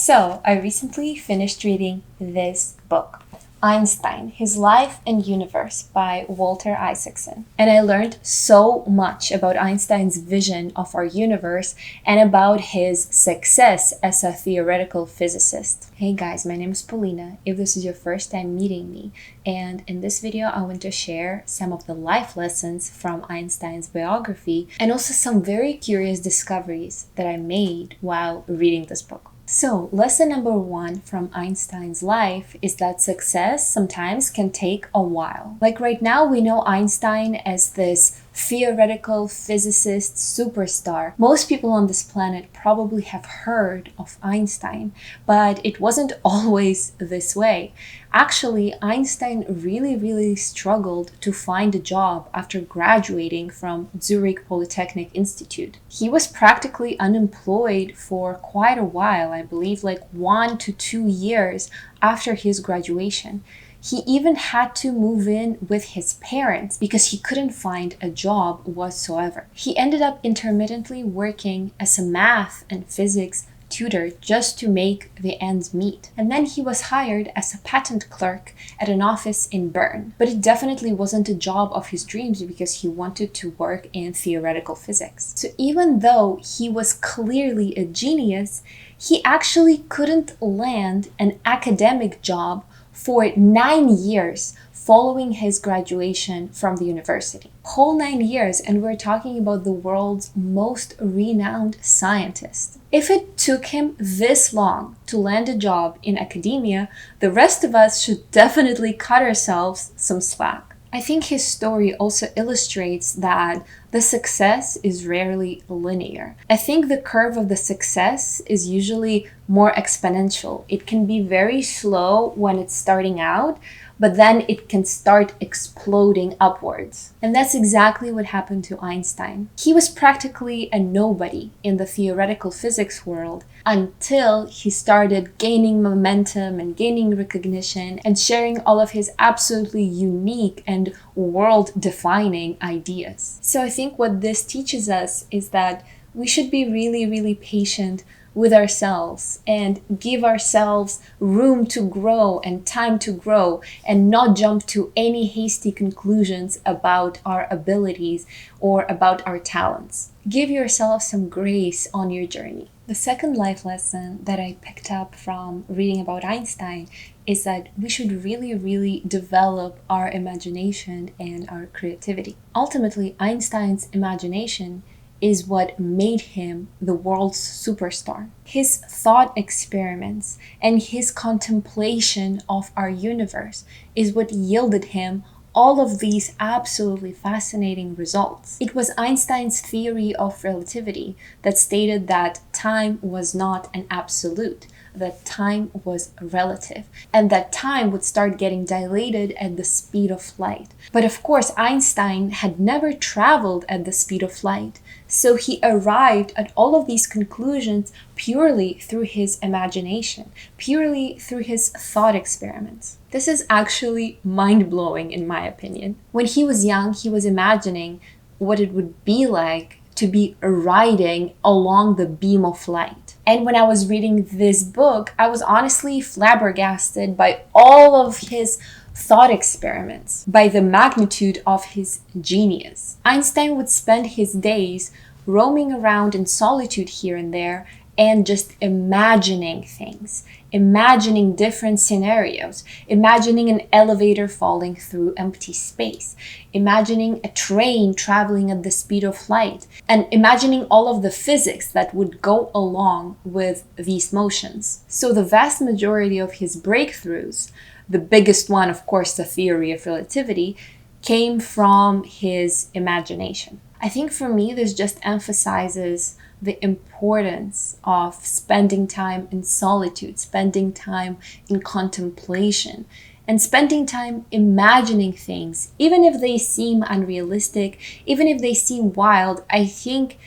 So, I recently finished reading this book, Einstein, His Life and Universe by Walter Isaacson. And I learned so much about Einstein's vision of our universe and about his success as a theoretical physicist. Hey guys, my name is Paulina, if this is your first time meeting me. And in this video, I want to share some of the life lessons from Einstein's biography and also some very curious discoveries that I made while reading this book. So, lesson number 1 from Einstein's life is that success sometimes can take a while. Like right now, we know Einstein as this theoretical physicist superstar. Most people on this planet probably have heard of Einstein, but it wasn't always this way. Actually, Einstein really struggled to find a job after graduating from Zurich Polytechnic Institute. He was practically unemployed for quite a while, I believe like 1 to 2 years after his graduation. He even had to move in with his parents because he couldn't find a job whatsoever. He ended up intermittently working as a math and physics tutor just to make the ends meet. And then he was hired as a patent clerk at an office in Bern. But it definitely wasn't a job of his dreams because he wanted to work in theoretical physics. So even though he was clearly a genius, he actually couldn't land an academic job for 9 years following his graduation from the university. Whole 9 years, and we're talking about the world's most renowned scientist. If it took him this long to land a job in academia, the rest of us should definitely cut ourselves some slack. I think his story also illustrates that the success is rarely linear. I think the curve of the success is usually more exponential. It can be very slow when it's starting out, but then it can start exploding upwards. And that's exactly what happened to Einstein. He was practically a nobody in the theoretical physics world until he started gaining momentum and gaining recognition and sharing all of his absolutely unique and world-defining ideas. So I think what this teaches us is that we should be really patient with ourselves and give ourselves room to grow and time to grow and not jump to any hasty conclusions about our abilities or about our talents. Give yourself some grace on your journey. The second life lesson that I picked up from reading about Einstein is that we should really develop our imagination and our creativity. Ultimately, Einstein's imagination is what made him the world's superstar. His thought experiments and his contemplation of our universe is what yielded him all of these absolutely fascinating results. It was Einstein's theory of relativity that stated that time was not an absolute, that time was relative, and that time would start getting dilated at the speed of light. But of course, Einstein had never traveled at the speed of light, so he arrived at all of these conclusions purely through his imagination, purely through his thought experiments. This is actually mind-blowing in my opinion. When he was young, he was imagining what it would be like to be riding along the beam of light. And when I was reading this book, I was honestly flabbergasted by all of his thought experiments, by the magnitude of his genius. Einstein would spend his days roaming around in solitude here and there and just imagining things, imagining different scenarios, imagining an elevator falling through empty space, imagining a train traveling at the speed of light, and imagining all of the physics that would go along with these motions. So the vast majority of his breakthroughs, the biggest one, of course, the theory of relativity, came from his imagination. I think for me, this just emphasizes the importance of spending time in solitude, spending time in contemplation, and spending time imagining things. Even if they seem unrealistic, even if they seem wild, I think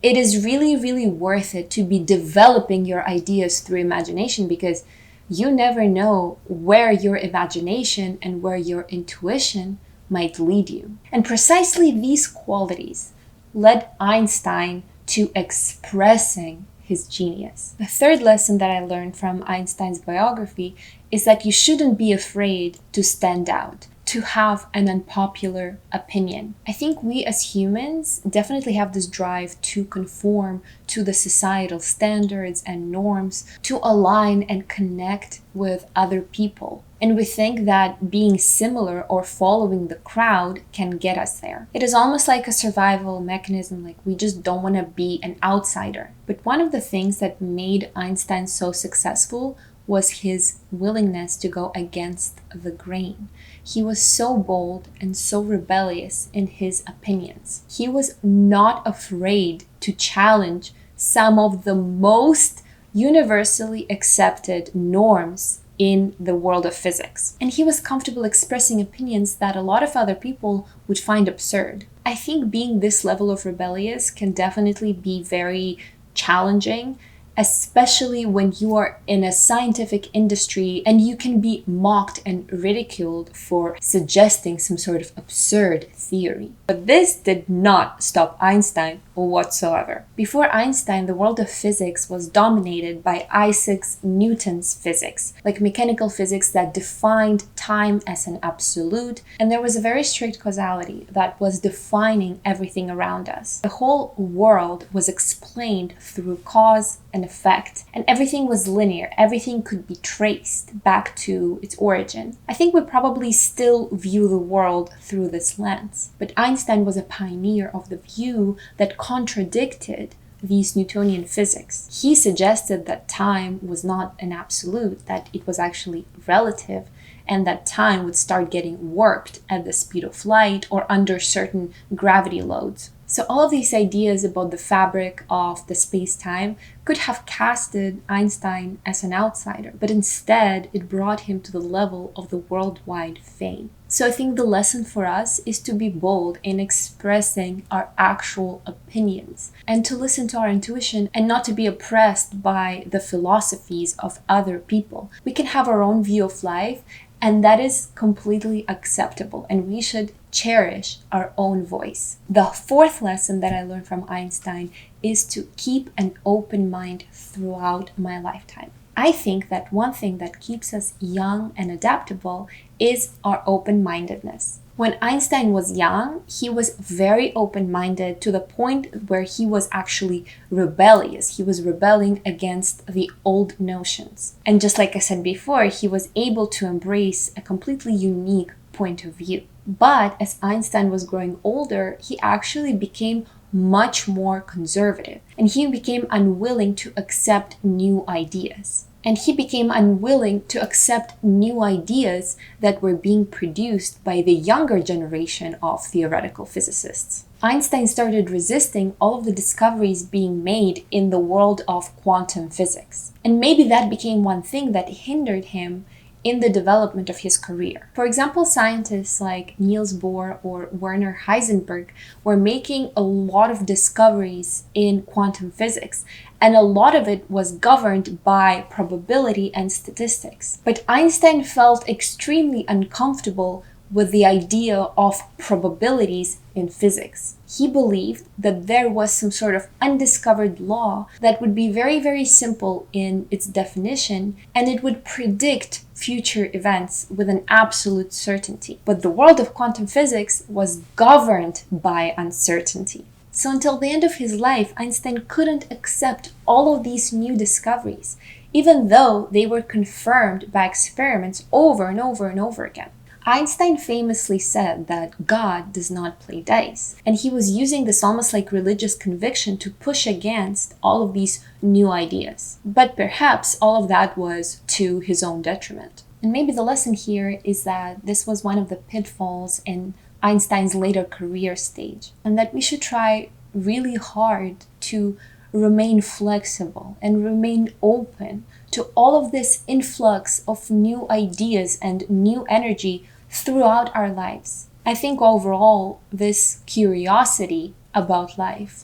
it is really worth it to be developing your ideas through imagination, because you never know where your imagination and where your intuition might lead you. And precisely these qualities led Einstein to expressing his genius. The third lesson that I learned from Einstein's biography is that you shouldn't be afraid to stand out, to have an unpopular opinion. I think we as humans definitely have this drive to conform to the societal standards and norms, to align and connect with other people. And we think that being similar or following the crowd can get us there. It is almost like a survival mechanism, like we just don't want to be an outsider. But one of the things that made Einstein so successful was his willingness to go against the grain. He was so bold and so rebellious in his opinions. He was not afraid to challenge some of the most universally accepted norms in the world of physics. And he was comfortable expressing opinions that a lot of other people would find absurd. I think being this level of rebellious can definitely be very challenging, especially when you are in a scientific industry and you can be mocked and ridiculed for suggesting some sort of absurd theory. But this did not stop Einstein whatsoever. Before Einstein, the world of physics was dominated by Isaac Newton's physics, like mechanical physics that defined time as an absolute, and there was a very strict causality that was defining everything around us. The whole world was explained through cause and effect, and everything was linear. Everything could be traced back to its origin. I think we probably still view the world through this lens, but Einstein was a pioneer of the view that contradicted these Newtonian physics. He suggested that time was not an absolute, that it was actually relative, and that time would start getting warped at the speed of light or under certain gravity loads. So all of these ideas about the fabric of the space-time could have casted Einstein as an outsider, but instead it brought him to the level of the worldwide fame. So I think the lesson for us is to be bold in expressing our actual opinions and to listen to our intuition and not to be oppressed by the philosophies of other people. We can have our own view of life, and that is completely acceptable, and we should cherish our own voice. The fourth lesson that I learned from Einstein is to keep an open mind throughout my lifetime. I think that one thing that keeps us young and adaptable is our open-mindedness. When Einstein was young, he was very open-minded to the point where he was actually rebellious. He was rebelling against the old notions. And just like I said before, he was able to embrace a completely unique point of view. But as Einstein was growing older, he actually became much more conservative, and he became unwilling to accept new ideas. And he became unwilling to accept new ideas that were being produced by the younger generation of theoretical physicists. Einstein started resisting all of the discoveries being made in the world of quantum physics. And maybe that became one thing that hindered him in the development of his career. For example, scientists like Niels Bohr or Werner Heisenberg were making a lot of discoveries in quantum physics, and a lot of it was governed by probability and statistics. But Einstein felt extremely uncomfortable with the idea of probabilities in physics. He believed that there was some sort of undiscovered law that would be very, very simple in its definition, and it would predict future events with an absolute certainty. But the world of quantum physics was governed by uncertainty. So until the end of his life, Einstein couldn't accept all of these new discoveries, even though they were confirmed by experiments over and over and over again. Einstein famously said that God does not play dice, and he was using this almost like religious conviction to push against all of these new ideas. But perhaps all of that was to his own detriment. And maybe the lesson here is that this was one of the pitfalls in Einstein's later career stage, and that we should try really hard to remain flexible and remain open to all of this influx of new ideas and new energy throughout our lives. I think overall, this curiosity about life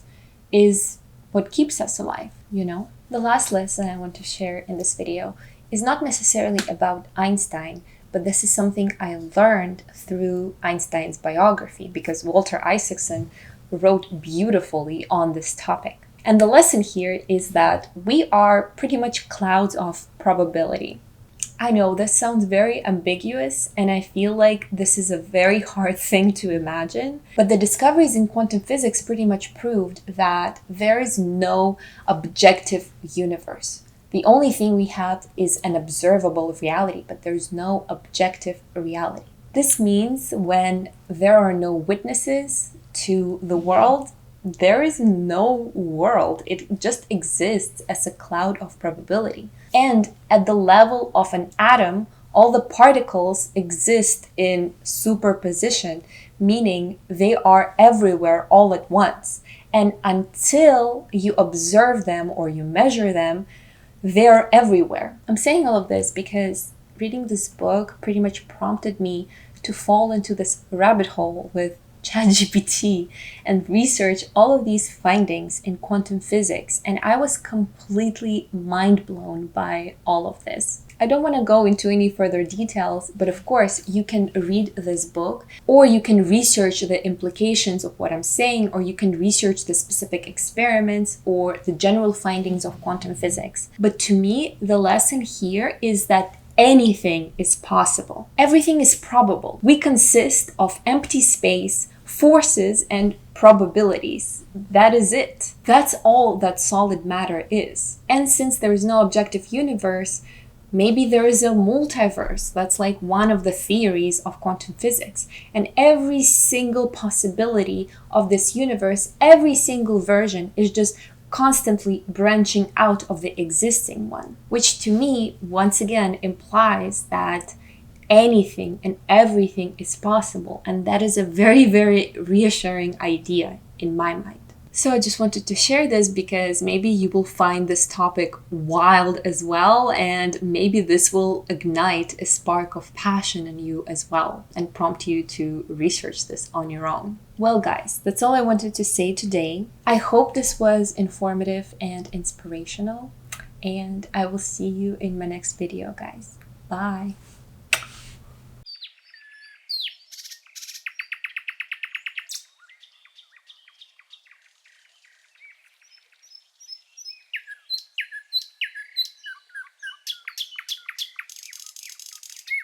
is what keeps us alive, you know? The last lesson I want to share in this video is not necessarily about Einstein, but this is something I learned through Einstein's biography, because Walter Isaacson wrote beautifully on this topic. And the lesson here is that we are pretty much clouds of probability. I know this sounds very ambiguous, and I feel like this is a very hard thing to imagine, but the discoveries in quantum physics pretty much proved that there is no objective universe. The only thing we have is an observable reality, but there's no objective reality. This means when there are no witnesses to the world, there is no world. It just exists as a cloud of probability. And at the level of an atom, all the particles exist in superposition, meaning they are everywhere all at once. And until you observe them or you measure them, they're everywhere. I'm saying all of this because reading this book pretty much prompted me to fall into this rabbit hole with ChatGPT and research all of these findings in quantum physics, and I was completely mind blown by all of this. I don't want to go into any further details, but of course you can read this book, or you can research the implications of what I'm saying, or you can research the specific experiments or the general findings of quantum physics. But to me, the lesson here is that anything is possible. Everything is probable. We consist of empty space, forces, and probabilities. That is it. That's all that solid matter is. And since there is no objective universe, maybe there is a multiverse. That's like one of the theories of quantum physics. And every single possibility of this universe, every single version is just constantly branching out of the existing one, which to me, once again, implies that anything and everything is possible. And that is a very, very reassuring idea in my mind. So I just wanted to share this because maybe you will find this topic wild as well, and maybe this will ignite a spark of passion in you as well and prompt you to research this on your own. Well, guys, that's all I wanted to say today. I hope this was informative and inspirational, and I will see you in my next video, guys. Bye.